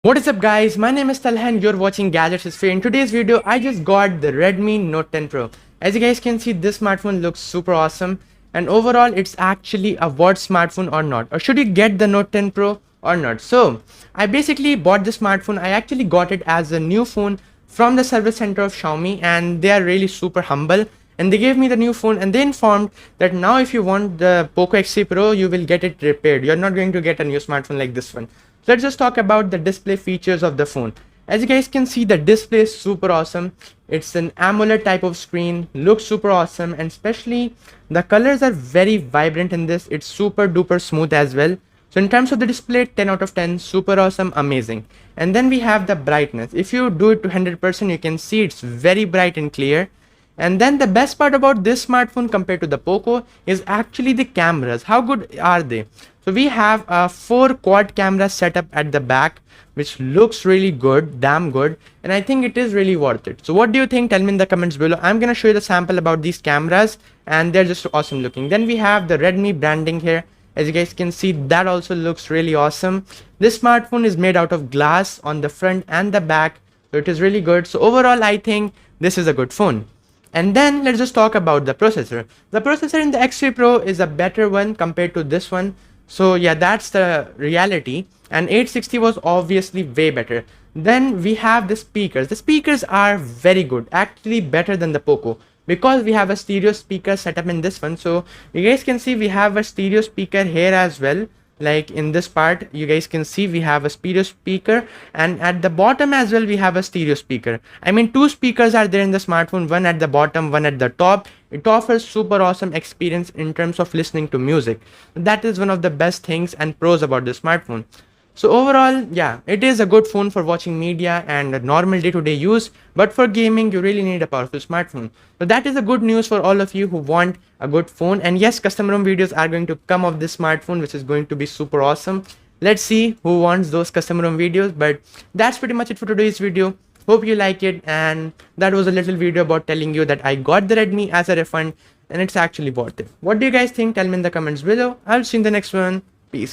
What is up guys, my name is Talha and you're watching Gadgets History. In today's video, I just got the Redmi Note 10 Pro. As you guys can see, this smartphone looks super awesome and overall it's actually a worth smartphone or not. Or should you get the Note 10 Pro or not? So, I basically bought this smartphone. I actually got it as a new phone from the service center of Xiaomi and they are really super humble. And they gave me the new phone and they informed that now if you want the Poco X3 Pro, you will get it repaired. You're not going to get a new smartphone like this one. So let's just talk about the display features of the phone. As you guys can see, the display is super awesome. It's an AMOLED type of screen, looks super awesome, and especially the colors are very vibrant in this. It's super duper smooth as well. So in terms of the display, 10 out of 10, super awesome, amazing. And then we have the brightness. If you do it to 100%, you can see it's very bright and clear. And then the best part about this smartphone compared to the Poco is actually the cameras. How good are they? So we have a 4 quad camera setup at the back, which looks really good, damn good. And I think it is really worth it. So what do you think? Tell me in the comments below. I'm going to show you the sample about these cameras and they're just awesome looking. Then we have the Redmi branding here. As you guys can see, that also looks really awesome. This smartphone is made out of glass on the front and the back. So it is really good. So overall, I think this is a good phone. And then let's just talk about the processor. The processor in the X3 Pro is a better one compared to this one. So yeah, that's the reality. And 860 was obviously way better. Then we have the speakers. The speakers are very good, actually better than the Poco, because we have a stereo speaker setup in this one. So you guys can see we have a stereo speaker here as well. Like in this part, you guys can see we have a stereo speaker, and at the bottom as well we have a stereo speaker. I mean, 2 speakers are there in the smartphone, one at the bottom, one at the top. It offers super awesome experience in terms of listening to music. That is one of the best things and pros about the smartphone. So overall, yeah, it is a good phone for watching media and normal day-to-day use, but for gaming, you really need a powerful smartphone. So that is a good news for all of you who want a good phone. And yes, custom ROM videos are going to come of this smartphone, which is going to be super awesome. Let's see who wants those custom ROM videos, but that's pretty much it for today's video. Hope you like it, and that was a little video about telling you that I got the Redmi as a refund, and it's actually worth it. What do you guys think? Tell me in the comments below. I'll see you in the next one.